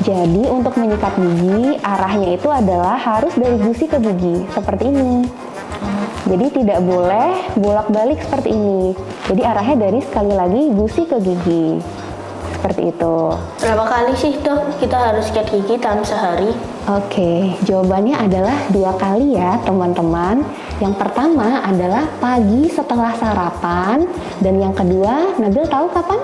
Jadi untuk menyikat gigi, arahnya itu adalah harus dari gusi ke gigi, seperti ini. Jadi tidak boleh bolak-balik seperti ini. Jadi arahnya dari sekali lagi gusi ke gigi. Seperti itu. Berapa kali sih dok kita harus sikat gigi dalam sehari? Oke, jawabannya adalah 2 kali ya teman-teman. Yang pertama adalah pagi setelah sarapan. Dan yang kedua, Nabil tahu kapan?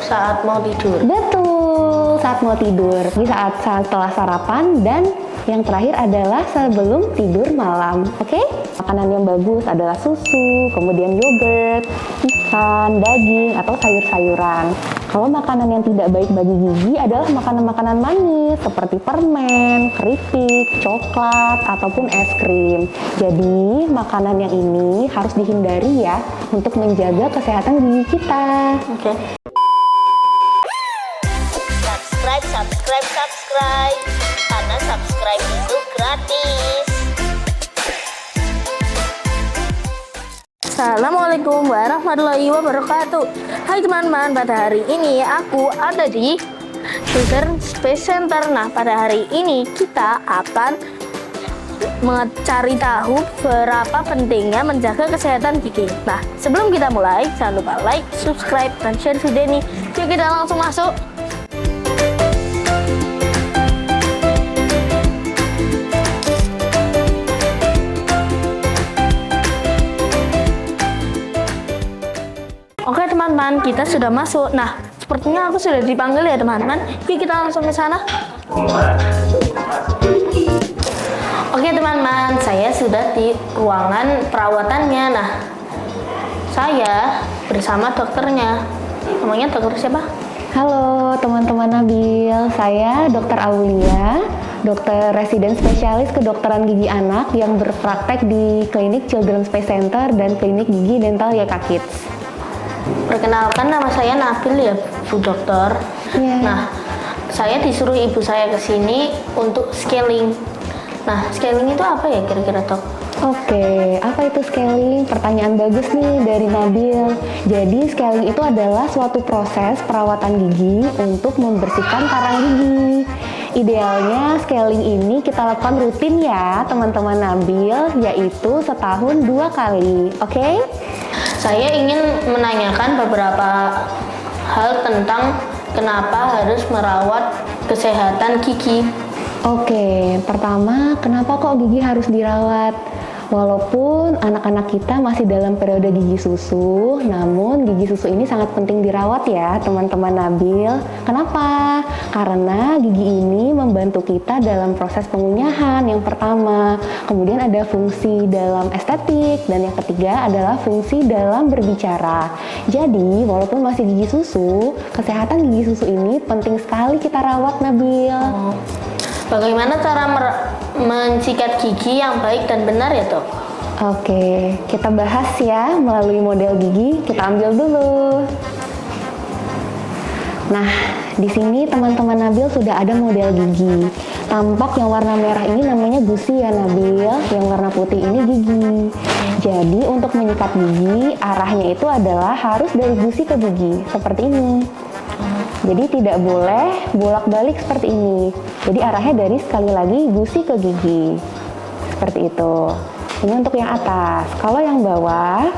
Saat mau tidur. Betul, saat mau tidur. Di saat setelah sarapan, dan yang terakhir adalah sebelum tidur malam. Oke? Makanan yang bagus adalah susu, kemudian yogurt, ikan, daging, atau sayur-sayuran. Kalau makanan yang tidak baik bagi gigi adalah makanan-makanan manis seperti permen, keripik, coklat, ataupun es krim. Jadi makanan yang ini harus dihindari ya untuk menjaga kesehatan gigi kita. Oke. Subscribe, karena subscribe itu gratis. Assalamualaikum warahmatullahi wabarakatuh. Hai teman-teman, pada hari ini aku ada di Children's Space Center. Nah, pada hari ini kita akan mencari tahu berapa pentingnya menjaga kesehatan gigi. Nah, sebelum kita mulai, jangan lupa like, subscribe, dan share video ini. Yuk kita langsung masuk. Oke teman-teman, kita sudah masuk. Nah, sepertinya aku sudah dipanggil ya teman-teman. Yuk kita langsung ke sana. Oke teman-teman, saya sudah di ruangan perawatannya. Nah, saya bersama dokternya. Namanya dokter siapa? Halo teman-teman Nabil, saya Dr. Aulia, dokter residen spesialis kedokteran gigi anak yang berpraktek di klinik Children's Space Center dan klinik gigi dental YK Kids. Perkenalkan, nama saya Nabil ya Bu Dokter. Yeah. Nah, saya disuruh ibu saya ke sini untuk scaling. Nah, scaling itu apa ya kira-kira dok? Oke, apa itu scaling? Pertanyaan bagus nih dari Nabil. Jadi scaling itu adalah suatu proses perawatan gigi untuk membersihkan karang gigi. Idealnya scaling ini kita lakukan rutin ya teman-teman Nabil, yaitu setahun 2 kali. Oke? Saya ingin menanyakan beberapa hal tentang kenapa harus merawat kesehatan gigi. Oke, pertama, kenapa kok gigi harus dirawat? Walaupun anak-anak kita masih dalam periode gigi susu, namun gigi susu ini sangat penting dirawat ya teman-teman Nabil. Kenapa? Karena gigi ini membantu kita dalam proses pengunyahan yang pertama. Kemudian ada fungsi dalam estetik, dan yang ketiga adalah fungsi dalam berbicara. Jadi, walaupun masih gigi susu, kesehatan gigi susu ini penting sekali kita rawat Nabil. Bagaimana cara mensikat gigi yang baik dan benar ya dok? Oke, kita bahas ya melalui model gigi. Kita ambil dulu. Nah, di sini teman-teman Nabil sudah ada model gigi. Tampak yang warna merah ini namanya gusi ya Nabil, yang warna putih ini gigi. Jadi untuk menyikat gigi, arahnya itu adalah harus dari gusi ke gigi, seperti ini. Jadi tidak boleh bolak-balik seperti ini. Jadi arahnya dari sekali lagi gusi ke gigi. Seperti itu. Ini untuk yang atas. Kalau yang bawah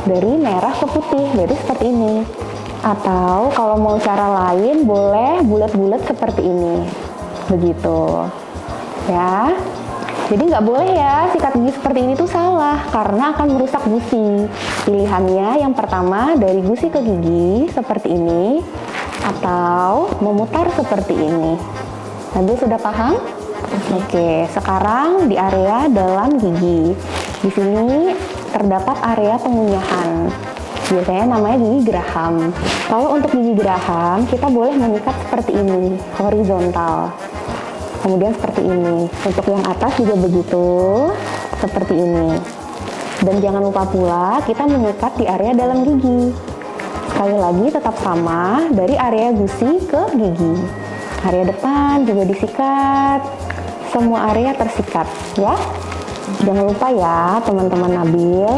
dari merah ke putih, jadi seperti ini. Atau kalau mau cara lain boleh bulat-bulat seperti ini. Begitu. Ya. Jadi nggak boleh ya sikat gigi seperti ini tuh salah, karena akan merusak gusi. Pilihannya yang pertama dari gusi ke gigi seperti ini, atau memutar seperti ini. Nabil sudah paham? Oke, sekarang di area dalam gigi. Di sini terdapat area pengunyahan. Biasanya namanya gigi geraham. Kalau untuk gigi geraham, kita boleh mengikat seperti ini, horizontal. Kemudian seperti ini. Untuk yang atas juga begitu, seperti ini. Dan jangan lupa pula kita mengikat di area dalam gigi. Sekali lagi tetap sama, dari area gusi ke gigi. Area depan juga disikat, semua area tersikat ya. Jangan lupa ya teman-teman Nabil,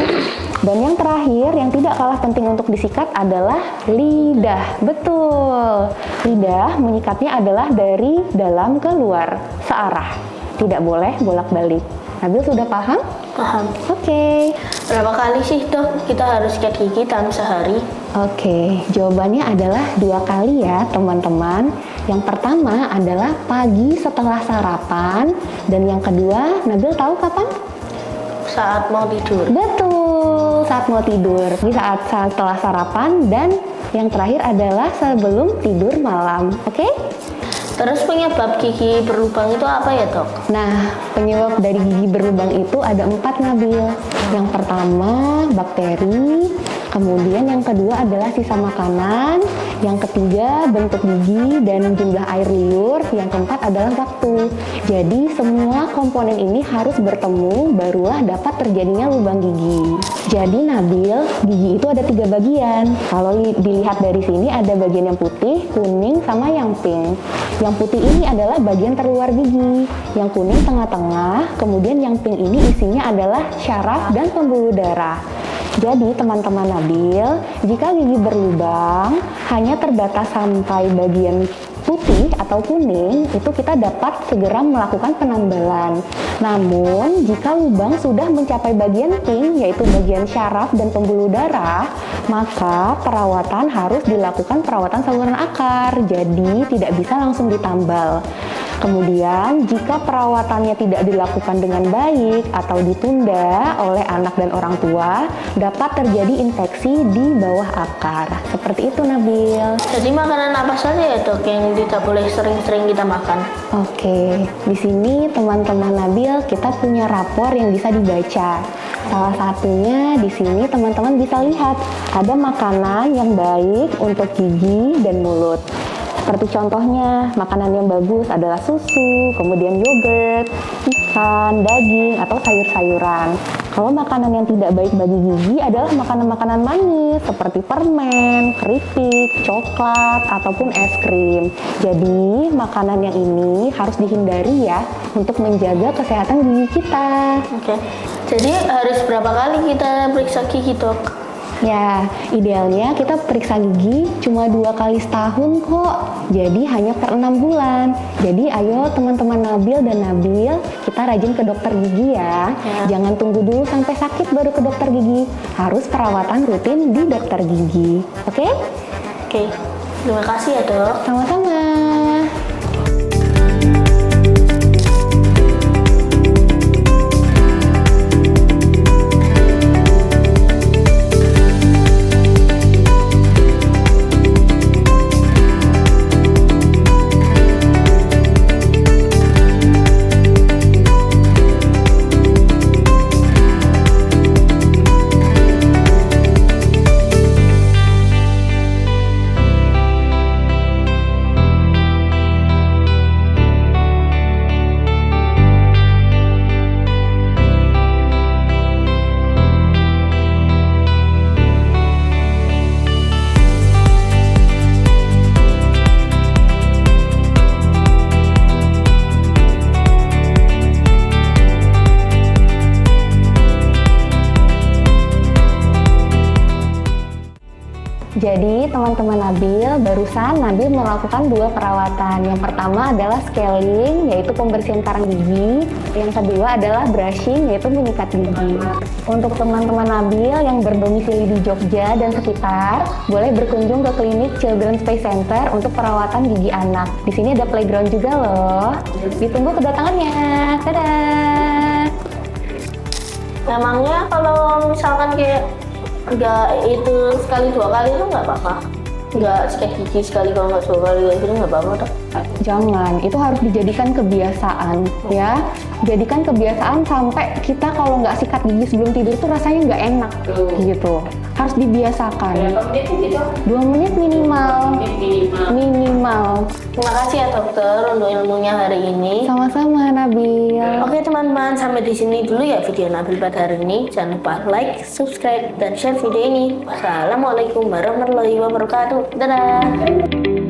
Dan yang terakhir, yang tidak kalah penting untuk disikat adalah lidah. Betul. Lidah menyikatnya adalah dari dalam ke luar, searah. Tidak boleh bolak-balik. Nabil sudah paham? Paham. Oke. Berapa kali sih dok kita harus sikat gigi dalam sehari? Oke, jawabannya adalah 2 kali ya teman-teman. Yang pertama adalah pagi setelah sarapan. Dan yang kedua, Nabil tahu kapan? Saat mau tidur. Betul, saat mau tidur. Di saat setelah sarapan dan yang terakhir adalah sebelum tidur malam. Oke? Terus penyebab gigi berlubang itu apa ya dok? Nah, penyebab dari gigi berlubang itu ada 4, Nabil. Yang pertama, bakteri. Kemudian yang kedua adalah sisa makanan. Yang ketiga, bentuk gigi dan jumlah air liur. Yang keempat adalah waktu. Jadi semua komponen ini harus bertemu barulah dapat terjadinya lubang gigi. Jadi Nabil, gigi itu ada 3 bagian. Kalau dilihat dari sini ada bagian yang putih, kuning, sama yang pink. Yang putih ini adalah bagian terluar gigi. Yang kuning tengah-tengah, kemudian yang pink ini isinya adalah syaraf dan pembuluh darah. Jadi teman-teman Nabil, jika gigi berlubang hanya terbatas sampai bagian putih atau kuning, itu kita dapat segera melakukan penambalan. Namun, jika lubang sudah mencapai bagian pink, yaitu bagian syaraf dan pembuluh darah, maka perawatan harus dilakukan perawatan saluran akar, jadi tidak bisa langsung ditambal. Kemudian, jika perawatannya tidak dilakukan dengan baik atau ditunda oleh anak dan orang tua, dapat terjadi infeksi di bawah akar. Seperti itu, Nabil. Jadi makanan apa saja ya dok yang tidak boleh sering-sering kita makan? Oke, di sini teman-teman Nabil kita punya rapor yang bisa dibaca. Salah satunya di sini teman-teman bisa lihat ada makanan yang baik untuk gigi dan mulut. Seperti contohnya, makanan yang bagus adalah susu, kemudian yogurt, ikan, daging, atau sayur-sayuran. Kalau makanan yang tidak baik bagi gigi adalah makanan-makanan manis seperti permen, keripik, coklat, ataupun es krim. Jadi, makanan yang ini harus dihindari ya untuk menjaga kesehatan gigi kita. Oke. Jadi harus berapa kali kita periksa gigi dok? Ya, idealnya kita periksa gigi cuma 2 kali setahun kok. Jadi hanya per 6 bulan. Jadi ayo teman-teman Nabil dan Nabil, kita rajin ke dokter gigi ya. Jangan tunggu dulu sampai sakit baru ke dokter gigi. Harus perawatan rutin di dokter gigi. Oke? Oke. Terima kasih ya dok. Sama-sama. Jadi teman-teman Nabil, barusan Nabil melakukan 2 perawatan. Yang pertama adalah scaling, yaitu pembersihan karang gigi. Yang kedua adalah brushing, yaitu menyikat gigi. Untuk teman-teman Nabil yang berdomisili di Jogja dan sekitar, boleh berkunjung ke klinik Children's Face Center untuk perawatan gigi anak. Di sini ada playground juga loh. Ditunggu kedatangannya. Dadah! Memangnya kalau misalkan kayak nggak itu sekali 2 kali itu nggak apa-apa? Nggak sikat gigi sekali kalau nggak 2 kali kayak gitu nggak apa-apa dok? Jangan, itu harus dijadikan kebiasaan ya. Jadikan kebiasaan sampai kita kalau nggak sikat gigi sebelum tidur tuh rasanya nggak enak gitu. Harus dibiasakan. Berapa menit gitu? 2 menit minimal. Minimal. Terima kasih ya dokter untuk ilmunya hari ini. Sama-sama Nabil. Oke teman-teman, sampai di sini dulu ya video Nabil pada hari ini. Jangan lupa like, subscribe, dan share video ini. Wassalamualaikum warahmatullahi wabarakatuh. Dadah.